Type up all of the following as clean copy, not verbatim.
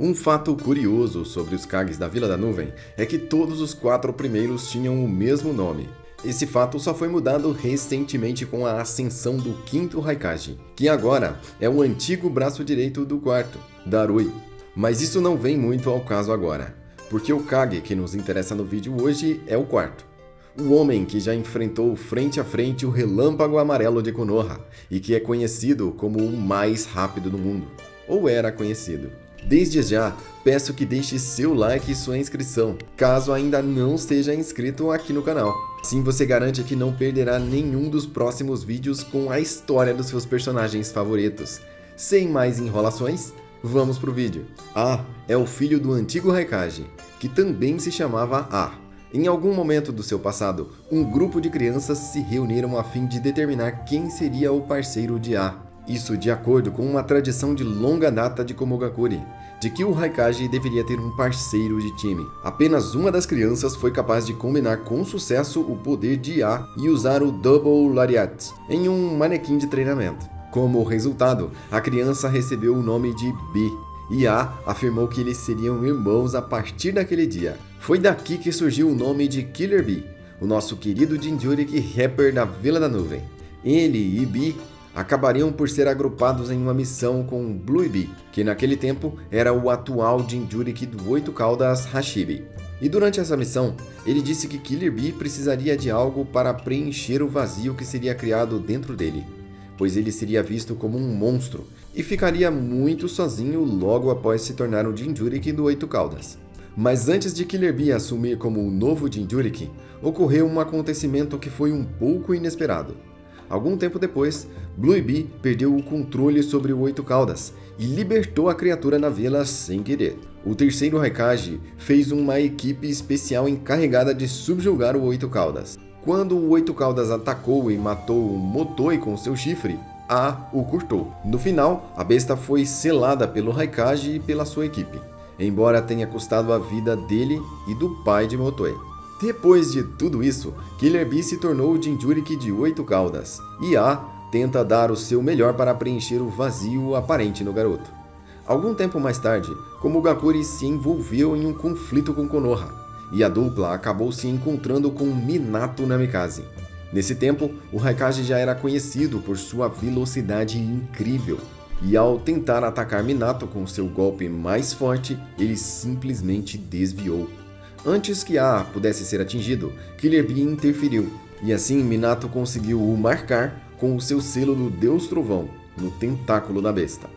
Um fato curioso sobre os Kages da Vila da Nuvem é que todos os 4 primeiros tinham o mesmo nome. Esse fato só foi mudado recentemente com a ascensão do 5º Raikage, que agora é o antigo braço direito do 4º, Darui. Mas isso não vem muito ao caso agora, porque o Kage que nos interessa no vídeo hoje é o 4º. O homem que já enfrentou frente a frente o Relâmpago Amarelo de Konoha e que é conhecido como o mais rápido do mundo, ou era conhecido. Desde já, peço que deixe seu like e sua inscrição, caso ainda não seja inscrito aqui no canal. Assim você garante que não perderá nenhum dos próximos vídeos com a história dos seus personagens favoritos. Sem mais enrolações, vamos pro vídeo. A é o filho do antigo Raikage, que também se chamava A. Em algum momento do seu passado, um grupo de crianças se reuniram a fim de determinar quem seria o parceiro de A. Isso de acordo com uma tradição de longa data de Komogakure, de que o Raikage deveria ter um parceiro de time. Apenas uma das crianças foi capaz de combinar com sucesso o poder de A e usar o Double Lariat em um manequim de treinamento. Como resultado, a criança recebeu o nome de B, e A afirmou que eles seriam irmãos a partir daquele dia. Foi daqui que surgiu o nome de Killer B, o nosso querido Jinchuriki rapper da Vila da Nuvem. Ele e B acabariam por ser agrupados em uma missão com Blue B, que naquele tempo era o atual Jinchuriki do 8 Caudas Hashibi. E durante essa missão, ele disse que Killer B precisaria de algo para preencher o vazio que seria criado dentro dele, pois ele seria visto como um monstro e ficaria muito sozinho logo após se tornar o Jinchuriki do 8 Caudas. Mas antes de Killer B assumir como o novo Jinchuriki, ocorreu um acontecimento que foi um pouco inesperado. Algum tempo depois, Blue B perdeu o controle sobre o 8 Caudas e libertou a criatura na vila sem querer. O 3º Raikage fez uma equipe especial encarregada de subjugar o 8 Caudas. Quando o 8 Caudas atacou e matou o Motoi com seu chifre, A o cortou. No final, a besta foi selada pelo Raikage e pela sua equipe, embora tenha custado a vida dele e do pai de Motoi. Depois de tudo isso, Killer B se tornou o Jinchuriki de 8 Caudas, e A tenta dar o seu melhor para preencher o vazio aparente no garoto. Algum tempo mais tarde, Komogakure se envolveu em um conflito com Konoha, e a dupla acabou se encontrando com Minato Namikaze. Nesse tempo, o Raikage já era conhecido por sua velocidade incrível, e ao tentar atacar Minato com seu golpe mais forte, ele simplesmente desviou. Antes que A pudesse ser atingido, Killer B interferiu, e assim Minato conseguiu o marcar com o seu selo do Deus Trovão no tentáculo da besta.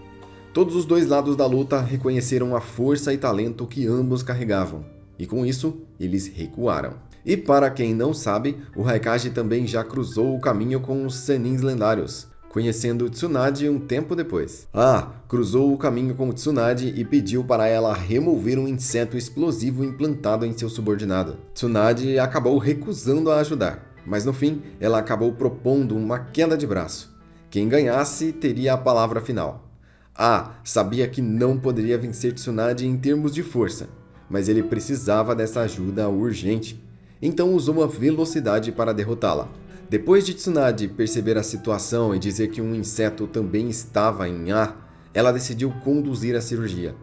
Todos os dois lados da luta reconheceram a força e talento que ambos carregavam, e com isso, eles recuaram. E para quem não sabe, o Raikage também já cruzou o caminho com os Senins lendários, conhecendo Tsunade um tempo depois. A cruzou o caminho com Tsunade e pediu para ela remover um inseto explosivo implantado em seu subordinado. Tsunade acabou recusando a ajudar, mas no fim ela acabou propondo uma queda de braço. Quem ganhasse teria a palavra final. A sabia que não poderia vencer Tsunade em termos de força, mas ele precisava dessa ajuda urgente, então usou a velocidade para derrotá-la. Depois de Tsunade perceber a situação e dizer que um inseto também estava em A, ela decidiu conduzir a cirurgia.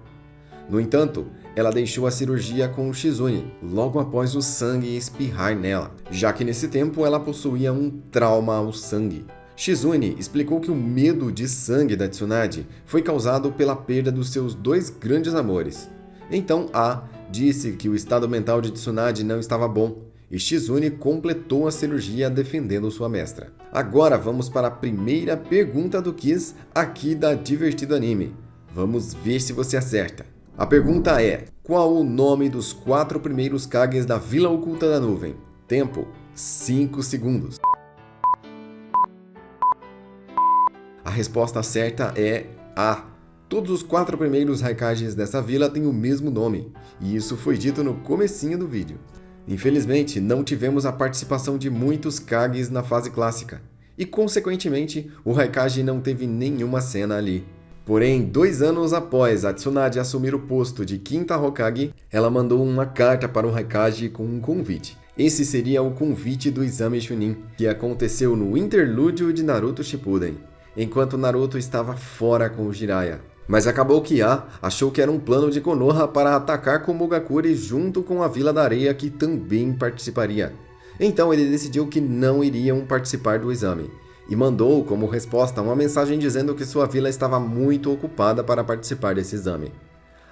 No entanto, ela deixou a cirurgia com o Shizune, logo após o sangue espirrar nela, já que nesse tempo ela possuía um trauma ao sangue. Shizune explicou que o medo de sangue da Tsunade foi causado pela perda dos seus 2 grandes amores. Então A disse que o estado mental de Tsunade não estava bom, e Shizune completou a cirurgia defendendo sua mestra. Agora vamos para a primeira pergunta do quiz aqui da Divertido Anime. Vamos ver se você acerta. A pergunta é: qual o nome dos 4 primeiros Kages da Vila Oculta da Nuvem? Tempo: 5 segundos. A resposta certa é A. Todos os 4 primeiros Raikages dessa vila têm o mesmo nome, e isso foi dito no comecinho do vídeo. Infelizmente, não tivemos a participação de muitos Kages na fase clássica, e consequentemente, o Raikage não teve nenhuma cena ali. Porém, 2 anos após a Tsunade assumir o posto de 5ª Hokage, ela mandou uma carta para o Raikage com um convite. Esse seria o convite do exame Chunin, que aconteceu no interlúdio de Naruto Shippuden, enquanto Naruto estava fora com o Jiraiya. Mas acabou que A achou que era um plano de Konoha para atacar Komogakure junto com a Vila da Areia, que também participaria. Então ele decidiu que não iriam participar do exame, e mandou como resposta uma mensagem dizendo que sua vila estava muito ocupada para participar desse exame.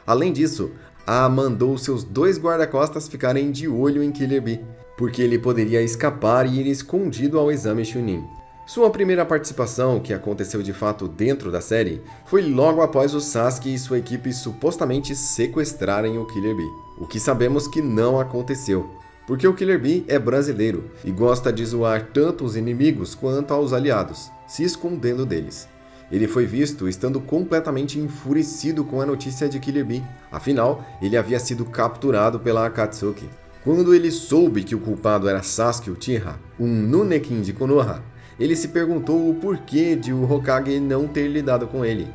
Além disso, A mandou seus 2 guarda-costas ficarem de olho em Killer Bee, porque ele poderia escapar e ir escondido ao exame Chunin. Sua primeira participação, que aconteceu de fato dentro da série, foi logo após o Sasuke e sua equipe supostamente sequestrarem o Killer Bee, o que sabemos que não aconteceu, porque o Killer Bee é brasileiro e gosta de zoar tanto os inimigos quanto aos aliados, se escondendo deles. Ele foi visto estando completamente enfurecido com a notícia de Killer Bee, afinal, ele havia sido capturado pela Akatsuki. Quando ele soube que o culpado era Sasuke Uchiha, um Nunekin de Konoha, ele se perguntou o porquê de o Hokage não ter lidado com ele,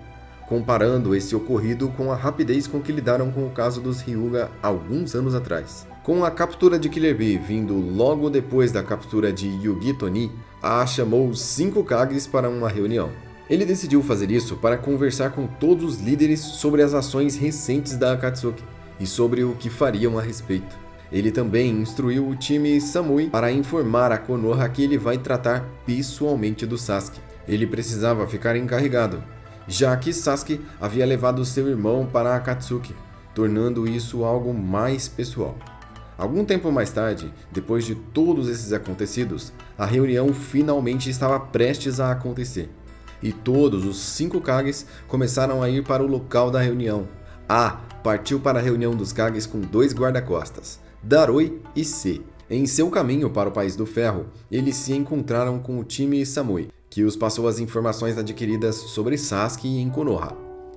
comparando esse ocorrido com a rapidez com que lidaram com o caso dos Hyuga alguns anos atrás. Com a captura de Killer Bee vindo logo depois da captura de Yugi Toni, A chamou os 5 Kages para uma reunião. Ele decidiu fazer isso para conversar com todos os líderes sobre as ações recentes da Akatsuki e sobre o que fariam a respeito. Ele também instruiu o time Samui para informar a Konoha que ele vai tratar pessoalmente do Sasuke. Ele precisava ficar encarregado, já que Sasuke havia levado seu irmão para a Akatsuki, tornando isso algo mais pessoal. Algum tempo mais tarde, depois de todos esses acontecidos, a reunião finalmente estava prestes a acontecer. E todos os 5 Kages começaram a ir para o local da reunião. A partiu para a reunião dos Kages com 2 guarda-costas, Darui e C. Em seu caminho para o País do Ferro, eles se encontraram com o time Samui, que os passou as informações adquiridas sobre Sasuke em Konoha.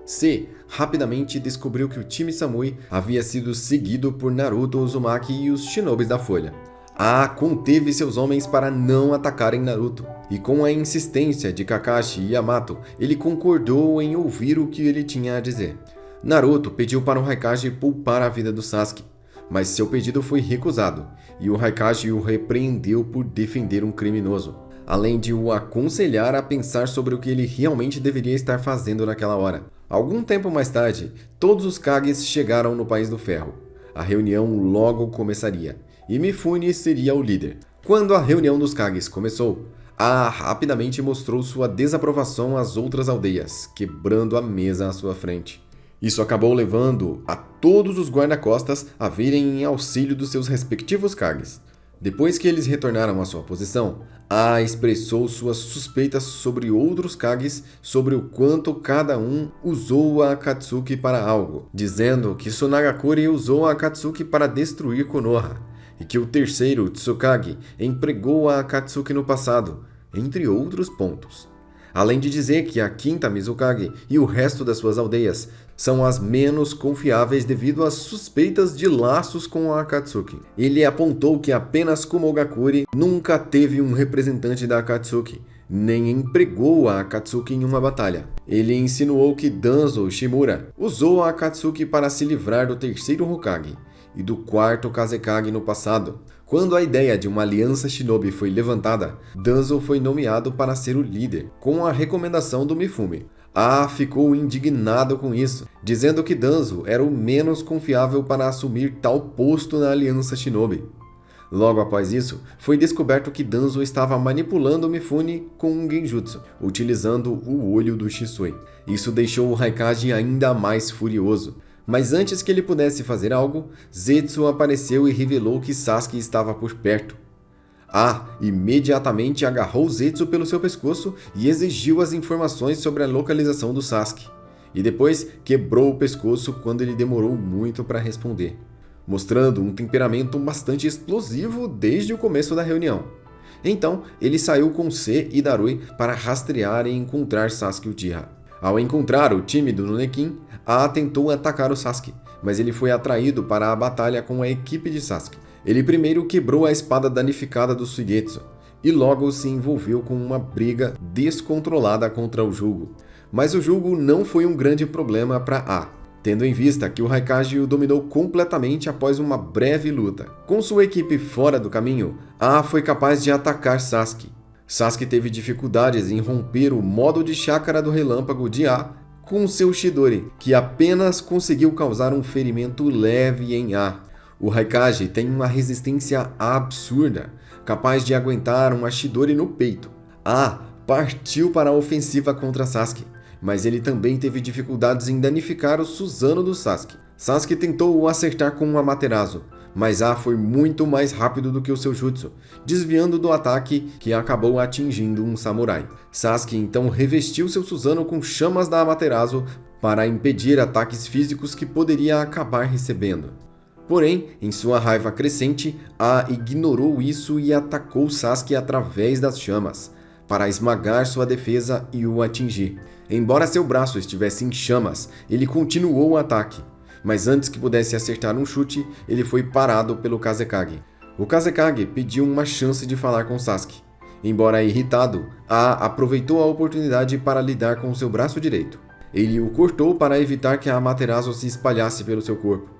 C rapidamente descobriu que o time Samui havia sido seguido por Naruto, Uzumaki e os Shinobis da Folha. A conteve seus homens para não atacarem Naruto, e com a insistência de Kakashi e Yamato, ele concordou em ouvir o que ele tinha a dizer. Naruto pediu para o Raikage poupar a vida do Sasuke, mas seu pedido foi recusado, e o Raikage o repreendeu por defender um criminoso, além de o aconselhar a pensar sobre o que ele realmente deveria estar fazendo naquela hora. Algum tempo mais tarde, todos os Kages chegaram no País do Ferro. A reunião logo começaria, e Mifune seria o líder. Quando a reunião dos Kages começou, A rapidamente mostrou sua desaprovação às outras aldeias, quebrando a mesa à sua frente. Isso acabou levando a todos os guarda-costas a virem em auxílio dos seus respectivos Kages. Depois que eles retornaram à sua posição, A expressou suas suspeitas sobre outros Kages sobre o quanto cada um usou a Akatsuki para algo, dizendo que Tsunagakure usou a Akatsuki para destruir Konoha, e que o terceiro Tsukage empregou a Akatsuki no passado, entre outros pontos. Além de dizer que a quinta Mizukage e o resto das suas aldeias são as menos confiáveis devido às suspeitas de laços com a Akatsuki. Ele apontou que apenas Komogakure nunca teve um representante da Akatsuki, nem empregou a Akatsuki em uma batalha. Ele insinuou que Danzo Shimura usou a Akatsuki para se livrar do terceiro Hokage e do quarto Kazekage no passado. Quando a ideia de uma aliança shinobi foi levantada, Danzo foi nomeado para ser o líder, com a recomendação do Mifune. A ficou indignado com isso, dizendo que Danzo era o menos confiável para assumir tal posto na aliança shinobi. Logo após isso, foi descoberto que Danzo estava manipulando Mifune com um genjutsu, utilizando o olho do Shisui. Isso deixou o Raikage ainda mais furioso. Mas antes que ele pudesse fazer algo, Zetsu apareceu e revelou que Sasuke estava por perto. A imediatamente agarrou Zetsu pelo seu pescoço e exigiu as informações sobre a localização do Sasuke, e depois quebrou o pescoço quando ele demorou muito para responder, mostrando um temperamento bastante explosivo desde o começo da reunião. Então, ele saiu com C e Darui para rastrear e encontrar Sasuke Uchiha. Ao encontrar o time do Nunekin, A tentou atacar o Sasuke, mas ele foi atraído para a batalha com a equipe de Sasuke. Ele primeiro quebrou a espada danificada do Suigetsu, e logo se envolveu com uma briga descontrolada contra o Jugo. Mas o Jugo não foi um grande problema para A, tendo em vista que o Raikage o dominou completamente após uma breve luta. Com sua equipe fora do caminho, A foi capaz de atacar Sasuke. Sasuke teve dificuldades em romper o modo de chakra do relâmpago de A com seu Chidori, que apenas conseguiu causar um ferimento leve em A. O Raikage tem uma resistência absurda, capaz de aguentar uma Chidori no peito. A partiu para a ofensiva contra Sasuke, mas ele também teve dificuldades em danificar o Susanoo do Sasuke. Sasuke tentou o acertar com um Amaterasu, mas A foi muito mais rápido do que o seu jutsu, desviando do ataque que acabou atingindo um samurai. Sasuke então revestiu seu Susanoo com chamas da Amaterasu para impedir ataques físicos que poderia acabar recebendo. Porém, em sua raiva crescente, A ignorou isso e atacou Sasuke através das chamas, para esmagar sua defesa e o atingir. Embora seu braço estivesse em chamas, ele continuou o ataque, mas antes que pudesse acertar um chute, ele foi parado pelo Kazekage. O Kazekage pediu uma chance de falar com Sasuke. Embora irritado, A aproveitou a oportunidade para lidar com seu braço direito. Ele o cortou para evitar que a Amaterasu se espalhasse pelo seu corpo,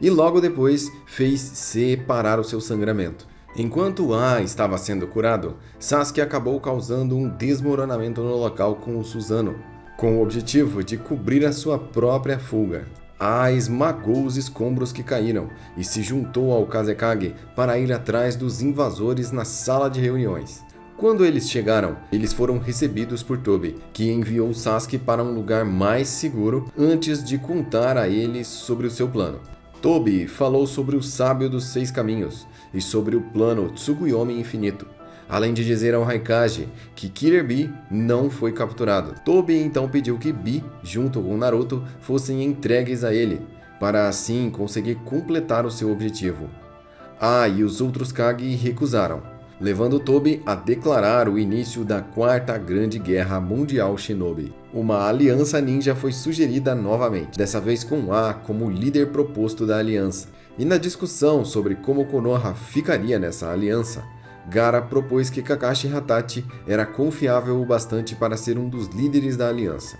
e logo depois fez separar o seu sangramento. Enquanto A estava sendo curado, Sasuke acabou causando um desmoronamento no local com o Susanoo, com o objetivo de cobrir a sua própria fuga. A esmagou os escombros que caíram e se juntou ao Kazekage para ir atrás dos invasores na sala de reuniões. Quando eles chegaram, eles foram recebidos por Tobi, que enviou Sasuke para um lugar mais seguro antes de contar a eles sobre o seu plano. Tobi falou sobre o Sábio dos Seis Caminhos e sobre o plano Tsukuyomi Infinito, além de dizer ao Raikage que Killer Bee não foi capturado. Tobi então pediu que Bee, junto com Naruto, fossem entregues a ele, para assim conseguir completar o seu objetivo. A e os outros Kage recusaram, levando Tobi a declarar o início da Quarta Grande Guerra Mundial Shinobi. Uma aliança ninja foi sugerida novamente, dessa vez com A como líder proposto da aliança. E na discussão sobre como Konoha ficaria nessa aliança, Gaara propôs que Kakashi Hatake era confiável o bastante para ser um dos líderes da aliança.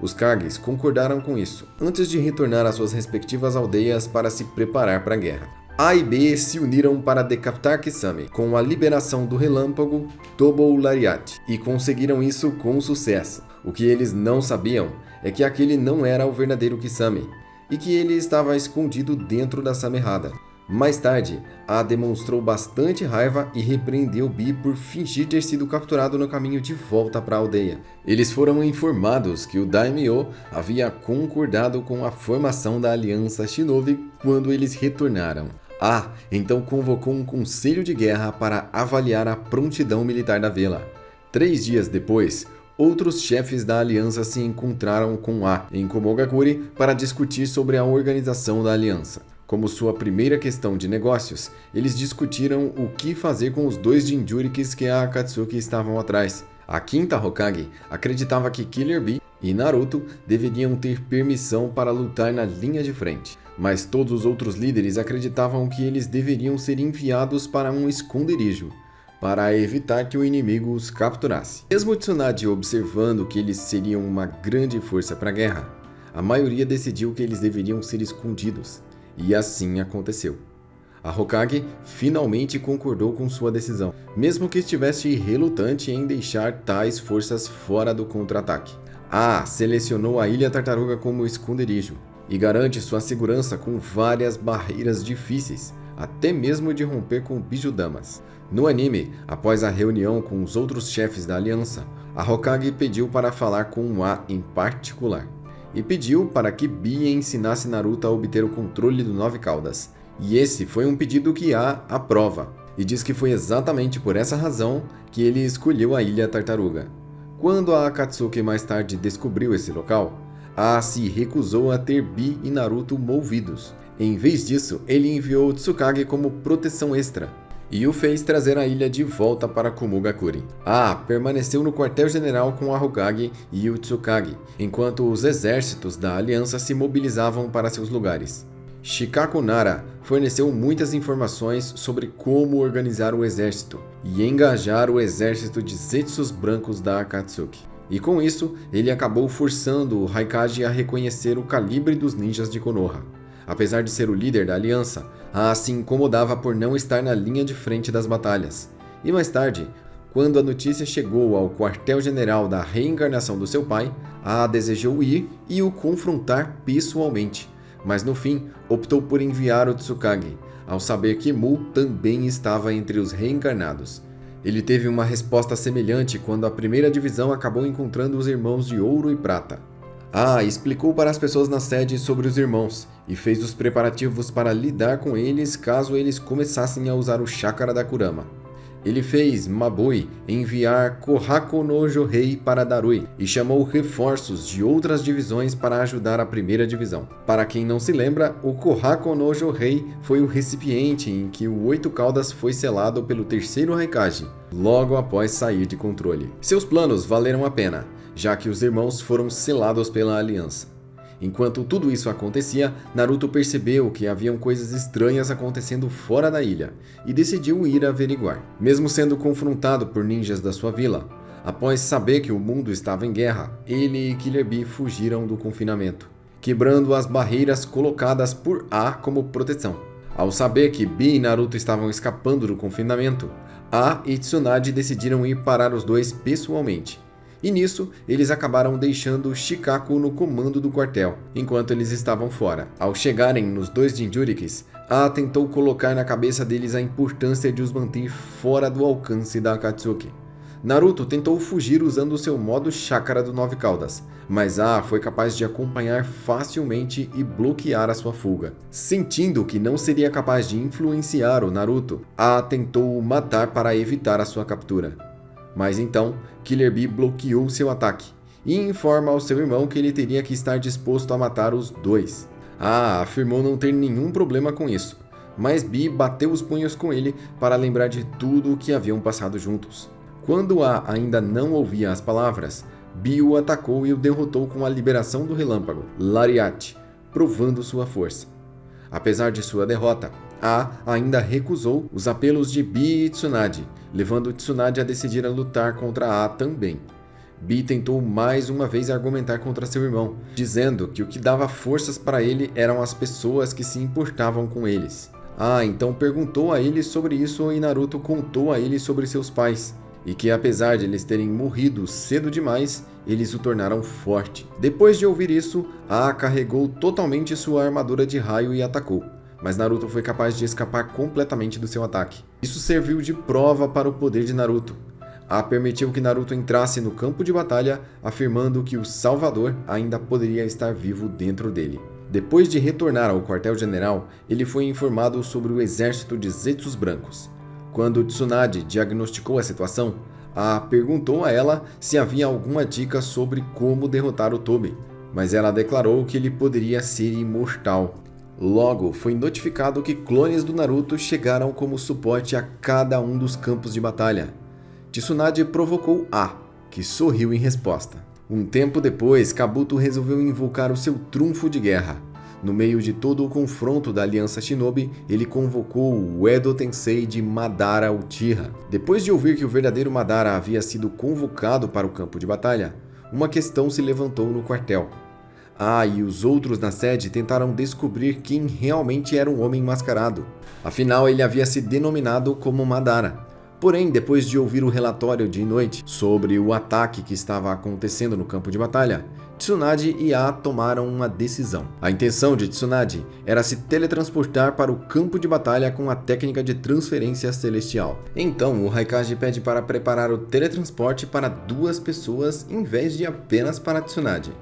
Os Kages concordaram com isso, antes de retornar às suas respectivas aldeias para se preparar para a guerra. A e B se uniram para decapitar Kisame, com a liberação do relâmpago Double Lariat, e conseguiram isso com sucesso. O que eles não sabiam é que aquele não era o verdadeiro Kisame, e que ele estava escondido dentro da Samerrada. Mais tarde, A demonstrou bastante raiva e repreendeu Bee por fingir ter sido capturado no caminho de volta para a aldeia. Eles foram informados que o Daimyo havia concordado com a formação da Aliança Shinobi quando eles retornaram. A então convocou um conselho de guerra para avaliar a prontidão militar da vila. 3 dias depois, outros chefes da aliança se encontraram com A em Komogakure para discutir sobre a organização da aliança. Como sua primeira questão de negócios, eles discutiram o que fazer com os 2 Jinchurikis que a Akatsuki estavam atrás. A quinta Hokage acreditava que Killer Bee e Naruto deveriam ter permissão para lutar na linha de frente, mas todos os outros líderes acreditavam que eles deveriam ser enviados para um esconderijo, para evitar que o inimigo os capturasse. Mesmo Tsunade observando que eles seriam uma grande força para a guerra, a maioria decidiu que eles deveriam ser escondidos. E assim aconteceu. A Hokage finalmente concordou com sua decisão, mesmo que estivesse relutante em deixar tais forças fora do contra-ataque. A selecionou a Ilha Tartaruga como esconderijo e garante sua segurança com várias barreiras difíceis, até mesmo de romper com Bijudamas. No anime, após a reunião com os outros chefes da aliança, a Hokage pediu para falar com A em particular. E pediu para que Bee ensinasse Naruto a obter o controle do Nove Caudas. E esse foi um pedido que A aprova, e diz que foi exatamente por essa razão que ele escolheu a Ilha Tartaruga. Quando a Akatsuki mais tarde descobriu esse local, A se recusou a ter Bee e Naruto movidos. Em vez disso, ele enviou Tsukage como proteção extra, e o fez trazer a ilha de volta para Komogakure. A permaneceu no quartel-general com a Hokage e o Tsukage, enquanto os exércitos da aliança se mobilizavam para seus lugares. Shikaku Nara forneceu muitas informações sobre como organizar o exército e engajar o exército de Zetsus brancos da Akatsuki. E com isso, ele acabou forçando o Raikage a reconhecer o calibre dos ninjas de Konoha. Apesar de ser o líder da aliança, A se incomodava por não estar na linha de frente das batalhas. E mais tarde, Quando a notícia chegou ao quartel-general da reencarnação do seu pai, A desejou ir e o confrontar pessoalmente, mas no fim optou por enviar o Tsukage, ao saber que Mu também estava entre os reencarnados. Ele teve uma resposta semelhante quando a primeira divisão acabou encontrando os irmãos de Ouro e Prata. A explicou para as pessoas na sede sobre os irmãos e fez os preparativos para lidar com eles caso eles começassem a usar o chakra da Kurama. Ele fez Mabui enviar Kohaku no Johei para Darui e chamou reforços de outras divisões para ajudar a primeira divisão. Para quem não se lembra, o Kohaku no Johei foi o recipiente em que o 8 Caudas foi selado pelo terceiro Raikage, logo após sair de controle. Seus planos valeram a pena, já que os irmãos foram selados pela aliança. Enquanto tudo isso acontecia, Naruto percebeu que haviam coisas estranhas acontecendo fora da ilha e decidiu ir averiguar. Mesmo sendo confrontado por ninjas da sua vila, após saber que o mundo estava em guerra, ele e Killer Bee fugiram do confinamento, quebrando as barreiras colocadas por A como proteção. Ao saber que Bee e Naruto estavam escapando do confinamento, A e Tsunade decidiram ir parar os dois pessoalmente. E nisso, eles acabaram deixando Shikaku no comando do quartel, enquanto eles estavam fora. Ao chegarem nos dois Jinchurikis, A tentou colocar na cabeça deles a importância de os manter fora do alcance da Akatsuki. Naruto tentou fugir usando seu modo chakra do 9 Caudas, mas A foi capaz de acompanhar facilmente e bloquear a sua fuga. Sentindo que não seria capaz de influenciar o Naruto, A tentou o matar para evitar a sua captura. Mas então, Killer Bee bloqueou seu ataque e informa ao seu irmão que ele teria que estar disposto a matar os dois. A afirmou não ter nenhum problema com isso, mas Bee bateu os punhos com ele para lembrar de tudo o que haviam passado juntos. Quando A ainda não ouvia as palavras, Bee o atacou e o derrotou com a liberação do relâmpago, Lariat, provando sua força. Apesar de sua derrota, A ainda recusou os apelos de Bee e Tsunade, levando Tsunade a decidir a lutar contra A também. Bee tentou mais uma vez argumentar contra seu irmão, dizendo que o que dava forças para ele eram as pessoas que se importavam com eles. A então perguntou a ele sobre isso e Naruto contou a ele sobre seus pais, e que apesar de eles terem morrido cedo demais, eles o tornaram forte. Depois de ouvir isso, A carregou totalmente sua armadura de raio e atacou, mas Naruto foi capaz de escapar completamente do seu ataque. Isso serviu de prova para o poder de Naruto. A permitiu que Naruto entrasse no campo de batalha, afirmando que o Salvador ainda poderia estar vivo dentro dele. Depois de retornar ao quartel-general, ele foi informado sobre o exército de Zetsus brancos. Quando Tsunade diagnosticou a situação, A perguntou a ela se havia alguma dica sobre como derrotar o Tobi, mas ela declarou que ele poderia ser imortal. Logo, foi notificado que clones do Naruto chegaram como suporte a cada um dos campos de batalha. Tsunade provocou A, que sorriu em resposta. Um tempo depois, Kabuto resolveu invocar o seu trunfo de guerra. No meio de todo o confronto da Aliança Shinobi, ele convocou o Edo Tensei de Madara Uchiha. Depois de ouvir que o verdadeiro Madara havia sido convocado para o campo de batalha, uma questão se levantou no quartel. A e os outros na sede tentaram descobrir quem realmente era o homem mascarado. Afinal, ele havia se denominado como Madara. Porém, depois de ouvir o relatório de Inoue sobre o ataque que estava acontecendo no campo de batalha, Tsunade e A tomaram uma decisão. A intenção de Tsunade era se teletransportar para o campo de batalha com a técnica de transferência celestial. Então, o Raikage pede para preparar o teletransporte para 2 pessoas em vez de apenas para Tsunade.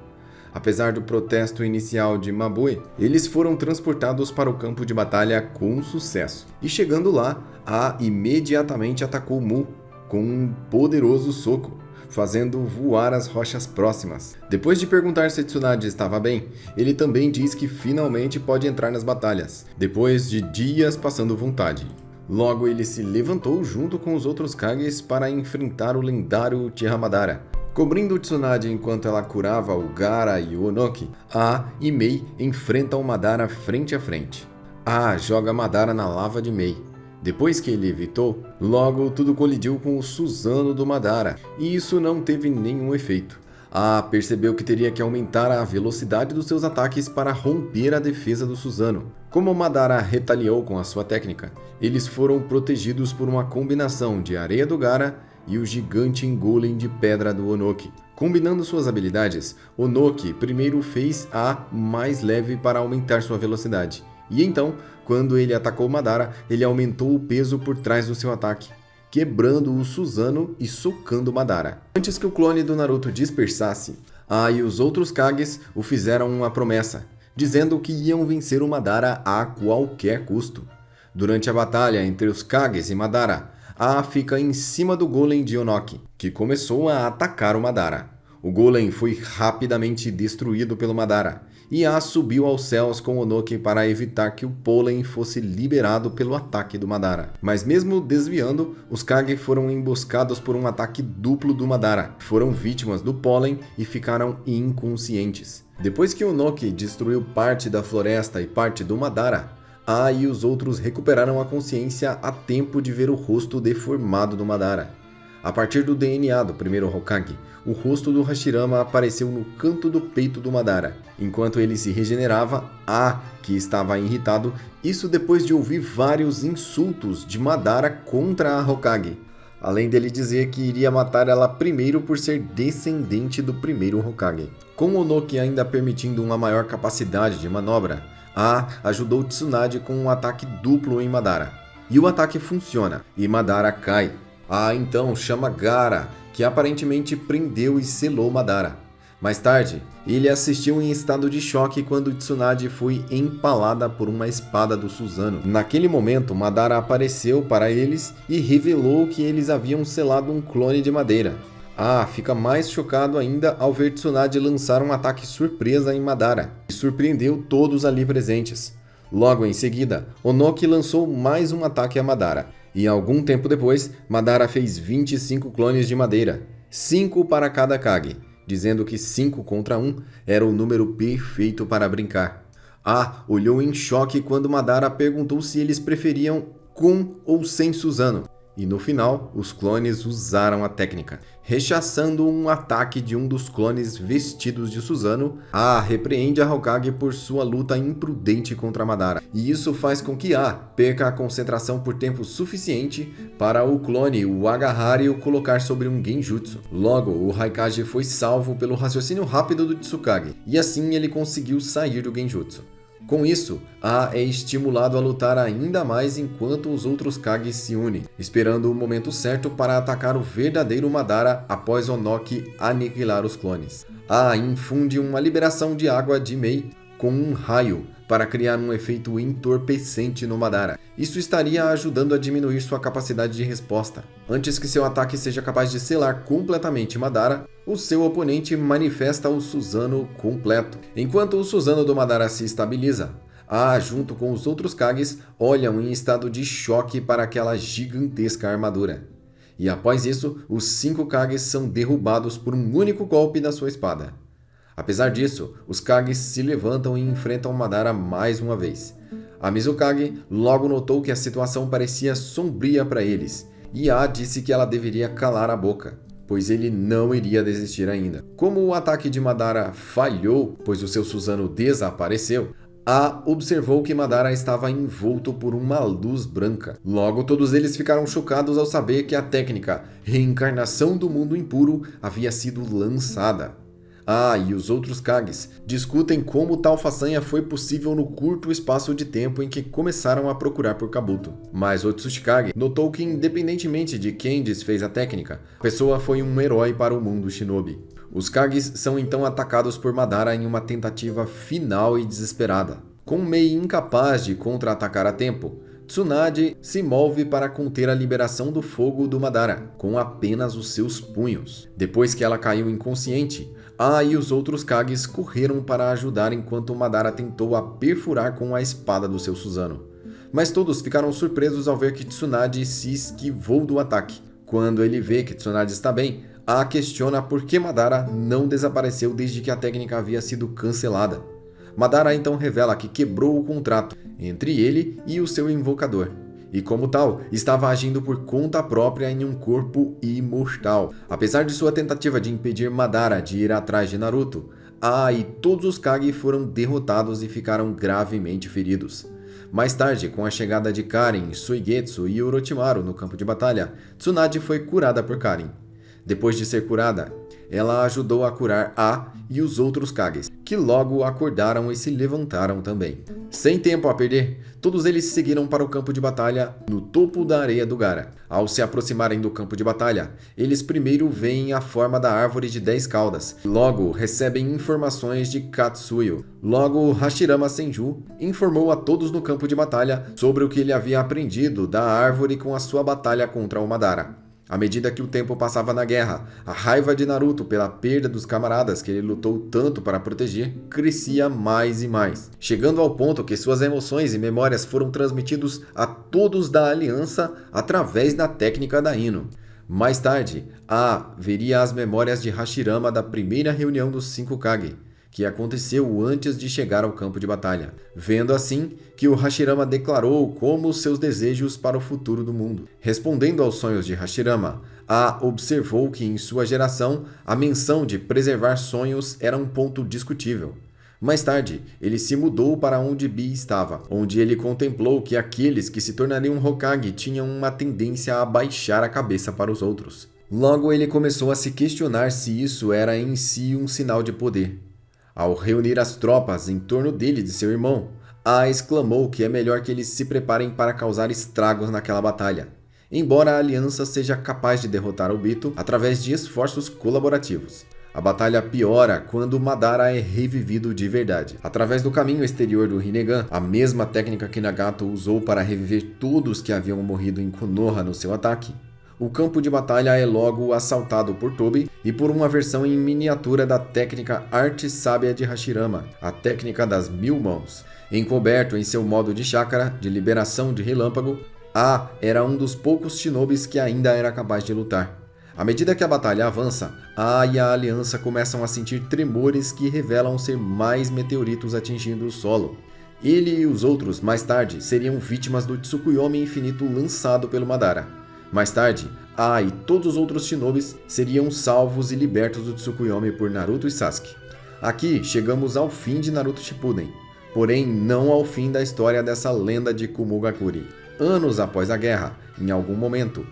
Apesar do protesto inicial de Mabui, eles foram transportados para o campo de batalha com sucesso. E chegando lá, A imediatamente atacou Mu com um poderoso soco, fazendo voar as rochas próximas. Depois de perguntar se Tsunade estava bem, ele também diz que finalmente pode entrar nas batalhas, depois de dias passando vontade. Logo ele se levantou junto com os outros Kages para enfrentar o lendário Uchiha Madara. Cobrindo Tsunade enquanto ela curava o Gaara e o Onoki, A e Mei enfrentam Madara frente a frente. A joga Madara na lava de Mei. Depois que ele evitou, logo tudo colidiu com o Susanoo do Madara, e isso não teve nenhum efeito. A percebeu que teria que aumentar a velocidade dos seus ataques para romper a defesa do Susanoo. Como Madara retaliou com a sua técnica, eles foram protegidos por uma combinação de areia do Gaara e o gigante golem de pedra do Onoki. Combinando suas habilidades, Onoki primeiro fez A mais leve para aumentar sua velocidade, e então, quando ele atacou Madara, ele aumentou o peso por trás do seu ataque, quebrando o Susanoo e socando Madara. Antes que o clone do Naruto dispersasse, A e os outros Kages o fizeram uma promessa, dizendo que iam vencer o Madara a qualquer custo. Durante a batalha entre os Kages e Madara, A fica em cima do golem de Onoki, que começou a atacar o Madara. O golem foi rapidamente destruído pelo Madara, e A subiu aos céus com Onoki para evitar que o pólen fosse liberado pelo ataque do Madara. Mas mesmo desviando, os Kage foram emboscados por um ataque duplo do Madara. Foram vítimas do pólen e ficaram inconscientes. Depois que Onoki destruiu parte da floresta e parte do Madara, A e os outros recuperaram a consciência a tempo de ver o rosto deformado do Madara. A partir do DNA do primeiro Hokage, o rosto do Hashirama apareceu no canto do peito do Madara. Enquanto ele se regenerava, A, que estava irritado, isso depois de ouvir vários insultos de Madara contra a Hokage, além dele dizer que iria matar ela primeiro por ser descendente do primeiro Hokage. Com Onoki ainda permitindo uma maior capacidade de manobra, A ajudou Tsunade com um ataque duplo em Madara. E o ataque funciona, e Madara cai. A então chama Gaara, que aparentemente prendeu e selou Madara. Mais tarde, ele assistiu em estado de choque quando Tsunade foi empalada por uma espada do Susanoo. Naquele momento, Madara apareceu para eles e revelou que eles haviam selado um clone de madeira. Fica mais chocado ainda ao ver Tsunade lançar um ataque surpresa em Madara, e surpreendeu todos ali presentes. Logo em seguida, Onoki lançou mais um ataque a Madara, e algum tempo depois, Madara fez 25 clones de madeira, 5 para cada Kage, dizendo que 5 contra 1 era o número perfeito para brincar. Olhou em choque quando Madara perguntou se eles preferiam com ou sem Susanoo. E no final, os clones usaram a técnica. Rechaçando um ataque de um dos clones vestidos de Susanoo, repreende a Hokage por sua luta imprudente contra Madara. E isso faz com que perca a concentração por tempo suficiente para o clone o agarrar e o colocar sobre um genjutsu. Logo, o Raikage foi salvo pelo raciocínio rápido do Tsukage, e assim ele conseguiu sair do genjutsu. Com isso, é estimulado a lutar ainda mais enquanto os outros Kages se unem, esperando o momento certo para atacar o verdadeiro Madara após Onoki aniquilar os clones. Infunde uma liberação de água de Mei com um raio para criar um efeito entorpecente no Madara. Isso estaria ajudando a diminuir sua capacidade de resposta. Antes que seu ataque seja capaz de selar completamente Madara, o seu oponente manifesta o Susanoo completo. Enquanto o Susanoo do Madara se estabiliza, junto com os outros Kages, olham em estado de choque para aquela gigantesca armadura. E após isso, os 5 Kages são derrubados por um único golpe da sua espada. Apesar disso, os Kages se levantam e enfrentam Madara mais uma vez. A Mizukage logo notou que a situação parecia sombria para eles, e disse que ela deveria calar a boca, pois ele não iria desistir ainda. Como o ataque de Madara falhou, pois o seu Susanoo desapareceu, observou que Madara estava envolto por uma luz branca. Logo, todos eles ficaram chocados ao saber que a técnica Reencarnação do Mundo Impuro havia sido lançada. E os outros Kages discutem como tal façanha foi possível no curto espaço de tempo em que começaram a procurar por Kabuto. Mas o Tsuchikage notou que, independentemente de quem desfez a técnica, a pessoa foi um herói para o mundo shinobi. Os Kages são então atacados por Madara em uma tentativa final e desesperada. Com Mei incapaz de contra-atacar a tempo, Tsunade se move para conter a liberação do fogo do Madara, com apenas os seus punhos. Depois que ela caiu inconsciente, e os outros Kages correram para ajudar enquanto Madara tentou a perfurar com a espada do seu Susanoo. Mas todos ficaram surpresos ao ver que Tsunade se esquivou do ataque. Quando ele vê que Tsunade está bem, questiona por que Madara não desapareceu desde que a técnica havia sido cancelada. Madara então revela que quebrou o contrato entre ele e o seu invocador, e como tal, estava agindo por conta própria em um corpo imortal. Apesar de sua tentativa de impedir Madara de ir atrás de Naruto, e todos os Kage foram derrotados e ficaram gravemente feridos. Mais tarde, com a chegada de Karen, Suigetsu e Orochimaru no campo de batalha, Tsunade foi curada por Karen. Depois de ser curada, ela ajudou a curar A e os outros Kages, que logo acordaram e se levantaram também. Sem tempo a perder, todos eles seguiram para o campo de batalha no topo da areia do Gaara. Ao se aproximarem do campo de batalha, eles primeiro veem a forma da árvore de 10 caudas, e logo recebem informações de Katsuyo. Logo, Hashirama Senju informou a todos no campo de batalha sobre o que ele havia aprendido da árvore com a sua batalha contra o Madara. À medida que o tempo passava na guerra, a raiva de Naruto pela perda dos camaradas que ele lutou tanto para proteger crescia mais e mais, chegando ao ponto que suas emoções e memórias foram transmitidos a todos da aliança através da técnica da Ino. Mais tarde, veria as memórias de Hashirama da primeira reunião dos 5 Kage, que aconteceu antes de chegar ao campo de batalha, vendo assim que o Hashirama declarou como seus desejos para o futuro do mundo. Respondendo aos sonhos de Hashirama, observou que em sua geração a menção de preservar sonhos era um ponto discutível. Mais tarde, ele se mudou para onde Bi estava, onde ele contemplou que aqueles que se tornariam Hokage tinham uma tendência a baixar a cabeça para os outros. Logo, ele começou a se questionar se isso era em si um sinal de poder. Ao reunir as tropas em torno dele e de seu irmão, exclamou que é melhor que eles se preparem para causar estragos naquela batalha, embora a aliança seja capaz de derrotar Obito através de esforços colaborativos. A batalha piora quando Madara é revivido de verdade. Através do caminho exterior do Rinnegan, a mesma técnica que Nagato usou para reviver todos que haviam morrido em Konoha no seu ataque, o campo de batalha é logo assaltado por Tobi e por uma versão em miniatura da técnica Arte Sábia de Hashirama, a técnica das 1000 mãos. Encoberto em seu modo de chakra, de liberação de relâmpago, era um dos poucos shinobis que ainda era capaz de lutar. À medida que a batalha avança, e a aliança começam a sentir tremores que revelam ser mais meteoritos atingindo o solo. Ele e os outros, mais tarde, seriam vítimas do Tsukuyomi infinito lançado pelo Madara. Mais tarde, e todos os outros shinobis seriam salvos e libertos do Tsukuyomi por Naruto e Sasuke. Aqui chegamos ao fim de Naruto Shippuden, porém não ao fim da história dessa lenda de Kumogakure. Anos após a guerra, em algum momento,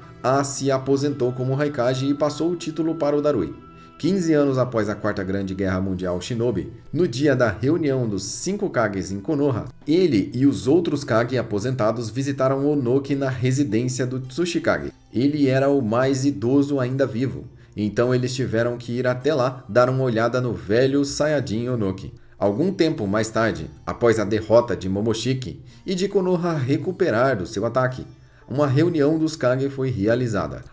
se aposentou como Raikage e passou o título para o Darui. 15 anos após a Quarta Grande Guerra Mundial Shinobi, no dia da reunião dos 5 Kages em Konoha, ele e os outros Kage aposentados visitaram Onoki na residência do Tsuchikage. Ele era o mais idoso ainda vivo, então eles tiveram que ir até lá dar uma olhada no velho Saiyajin Onoki. Algum tempo mais tarde, após a derrota de Momoshiki e de Konoha recuperar do seu ataque, uma reunião dos Kage foi realizada.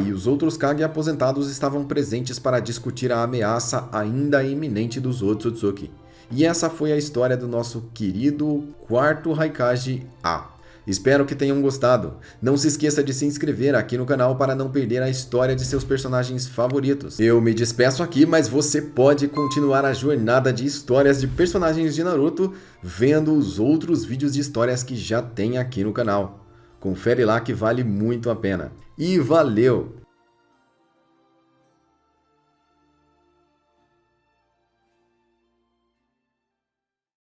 E os outros Kage aposentados estavam presentes para discutir a ameaça ainda iminente dos Otsutsuki. E essa foi a história do nosso querido quarto Raikage A. Espero que tenham gostado. Não se esqueça de se inscrever aqui no canal para não perder a história de seus personagens favoritos. Eu me despeço aqui, mas você pode continuar a jornada de histórias de personagens de Naruto vendo os outros vídeos de histórias que já tem aqui no canal. Confere lá que vale muito a pena. E valeu!